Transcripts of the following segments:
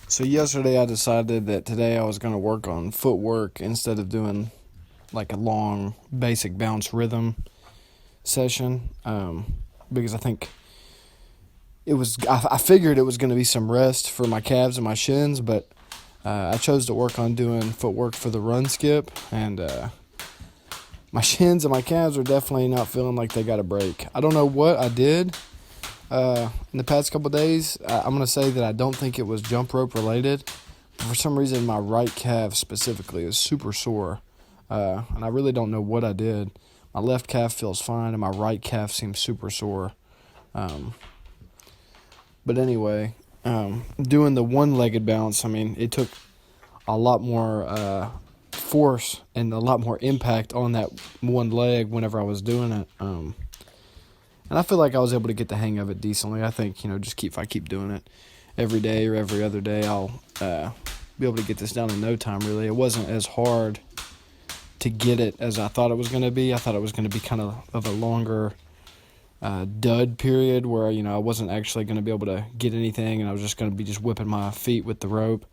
So yesterday I decided that today I was going to work on footwork instead of doing like a long basic bounce rhythm session, because I think I figured it was going to be some rest for my calves and my shins, but I chose to work on doing footwork for the run skip, and my shins and my calves are definitely not feeling like they got a break. I don't know what I did in the past couple days. I'm going to say that I don't think it was jump rope related. For some reason, my right calf specifically is super sore, and I really don't know what I did. My left calf feels fine, and my right calf seems super sore. Um, but anyway, doing the one-legged bounce, I mean, it took a lot more force and a lot more impact on that one leg whenever I was doing it. And I feel like I was able to get the hang of it decently. I think, just if I keep doing it every day or every other day, I'll be able to get this down in no time, really. It wasn't as hard to get it as I thought it was going to be. I thought it was going to be kind of a longer dud period where, I wasn't actually going to be able to get anything, and I was just going to be just whipping my feet with the rope.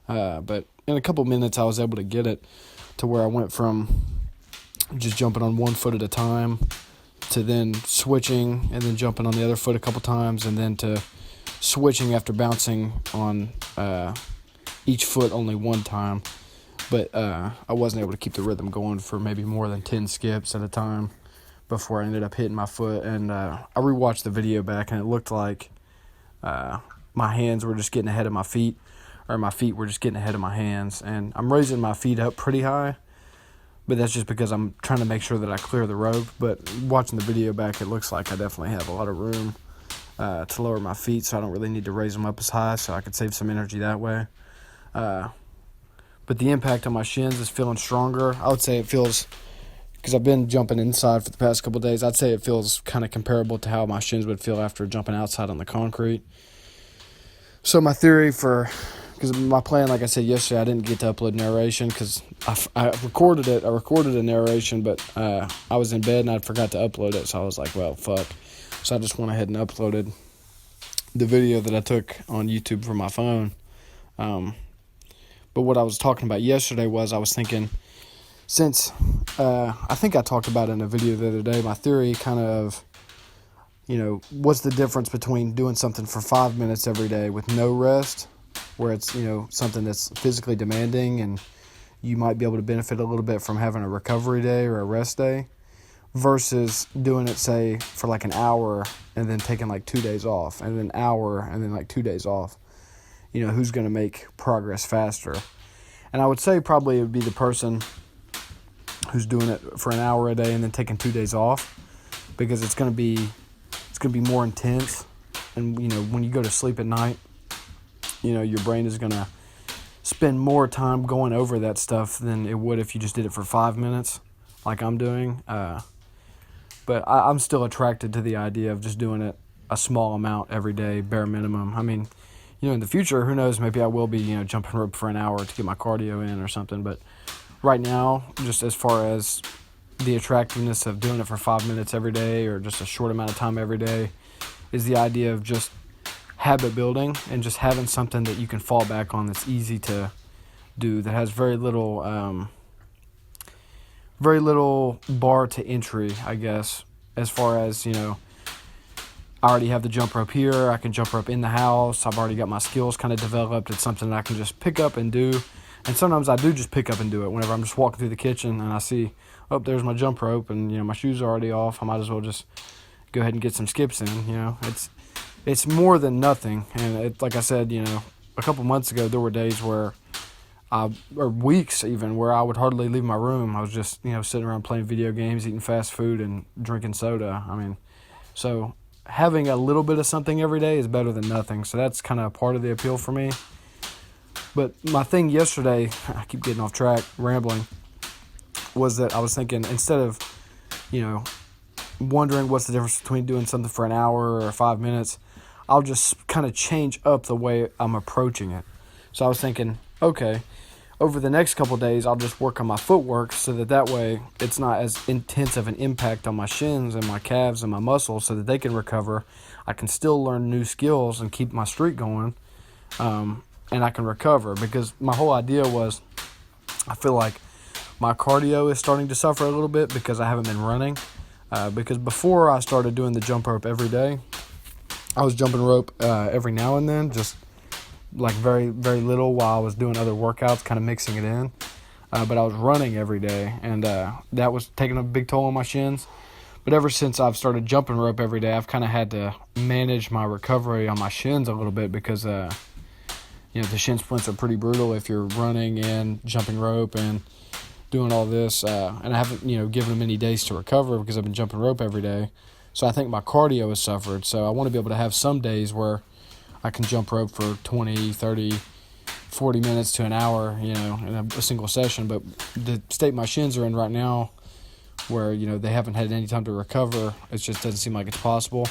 But in a couple minutes, I was able to get it to where I went from just jumping on one foot at a time to then switching and then jumping on the other foot a couple times, and then to switching after bouncing on each foot only one time. But I wasn't able to keep the rhythm going for maybe more than 10 skips at a time before I ended up hitting my foot. And I rewatched the video back, and it looked like my hands were just getting ahead of my feet, or my feet were just getting ahead of my hands. And I'm raising my feet up pretty high, but that's just because I'm trying to make sure that I clear the rope. But watching the video back, it looks like I definitely have a lot of room to lower my feet, so I don't really need to raise them up as high, so I could save some energy that way. But the impact on my shins is feeling stronger. I would say it feels, because I've been jumping inside for the past couple of days, I'd say it feels kind of comparable to how my shins would feel after jumping outside on the concrete. So my theory because my plan, like I said yesterday, I didn't get to upload narration because I recorded it. I recorded a narration, but I was in bed and I forgot to upload it. So I was like, well, fuck. So I just went ahead and uploaded the video that I took on YouTube from my phone. But what I was talking about yesterday was I was thinking, since I think I talked about it in a video the other day, my theory kind of, what's the difference between doing something for 5 minutes every day with no rest, where it's, something that's physically demanding and you might be able to benefit a little bit from having a recovery day or a rest day, versus doing it, say, for like an hour and then taking like 2 days off, and then an hour and then like 2 days off. Who's going to make progress faster? And I would say probably it would be the person who's doing it for an hour a day and then taking 2 days off, because it's going to be more intense. And when you go to sleep at night, your brain is going to spend more time going over that stuff than it would if you just did it for 5 minutes like I'm doing. But I'm still attracted to the idea of just doing it a small amount every day, bare minimum. I mean, in the future, who knows, maybe I will be, jumping rope for an hour to get my cardio in or something. But right now, just as far as the attractiveness of doing it for 5 minutes every day or just a short amount of time every day, is the idea of just habit building and just having something that you can fall back on that's easy to do, that has very little bar to entry, I guess, as far as, I already have the jump rope here. I can jump rope in the house. I've already got my skills kind of developed. It's something that I can just pick up and do. And sometimes I do just pick up and do it whenever I'm just walking through the kitchen and I see, oh, there's my jump rope, and, my shoes are already off. I might as well just go ahead and get some skips in. It's more than nothing. And like I said, a couple months ago, there were days where or weeks even, where I would hardly leave my room. I was just, sitting around playing video games, eating fast food, and drinking soda. I mean, so having a little bit of something every day is better than nothing. So that's kind of part of the appeal for me. But my thing yesterday, I keep getting off track, rambling, was that I was thinking, instead of, wondering what's the difference between doing something for an hour or 5 minutes, I'll just kind of change up the way I'm approaching it. So I was thinking, okay, over the next couple of days, I'll just work on my footwork so that way it's not as intense of an impact on my shins and my calves and my muscles, so that they can recover. I can still learn new skills and keep my streak going. and I can recover, because my whole idea was, I feel like my cardio is starting to suffer a little bit because I haven't been running. Because before I started doing the jump rope every day, I was jumping rope every now and then, just like very, very little while I was doing other workouts, kind of mixing it in. But I was running every day, and that was taking a big toll on my shins. But ever since I've started jumping rope every day, I've kind of had to manage my recovery on my shins a little bit, because the shin splints are pretty brutal if you're running and jumping rope and doing all this. And I haven't, given them any days to recover because I've been jumping rope every day. So I think my cardio has suffered. So I want to be able to have some days where I can jump rope for 20, 30, 40 minutes to an hour, in a single session. But the state my shins are in right now, where, they haven't had any time to recover, it just doesn't seem like it's possible.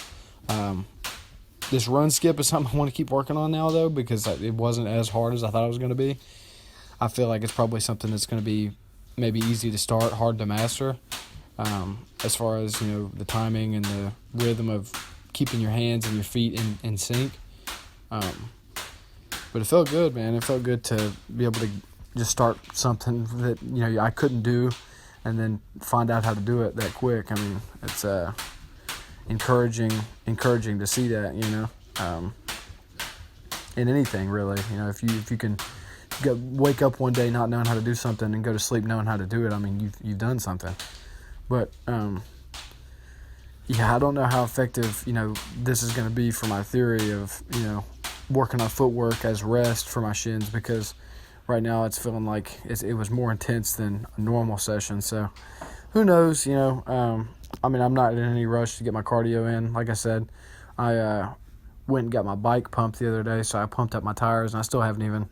This run skip is something I want to keep working on now, though, because it wasn't as hard as I thought it was going to be. I feel like it's probably something that's going to be maybe easy to start, hard to master, as far as, the timing and the rhythm of keeping your hands and your feet in sync. But it felt good, man. It felt good to be able to just start something that, I couldn't do, and then find out how to do it that quick. I mean, it's encouraging to see that, in anything really. If you can wake up one day not knowing how to do something and go to sleep knowing how to do it, I mean, you've done something. But I don't know how effective this is going to be for my theory of working on footwork as rest for my shins, because right now it's feeling like it was more intense than a normal session. So who knows? I mean, I'm not in any rush to get my cardio in. Like I said, I went and got my bike pumped the other day, so I pumped up my tires, and I still haven't even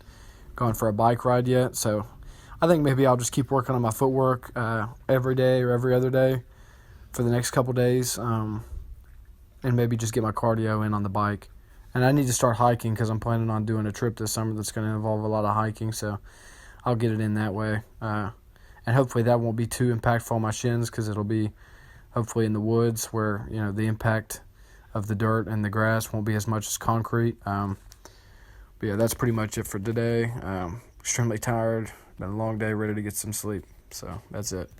gone for a bike ride yet. So I think maybe I'll just keep working on my footwork every day or every other day for the next couple days, and maybe just get my cardio in on the bike. And I need to start hiking, because I'm planning on doing a trip this summer that's going to involve a lot of hiking, so I'll get it in that way. And hopefully that won't be too impactful on my shins, because it'll be hopefully in the woods where, the impact of the dirt and the grass won't be as much as concrete. But yeah, that's pretty much it for today. Extremely tired. Been a long day, ready to get some sleep. So that's it.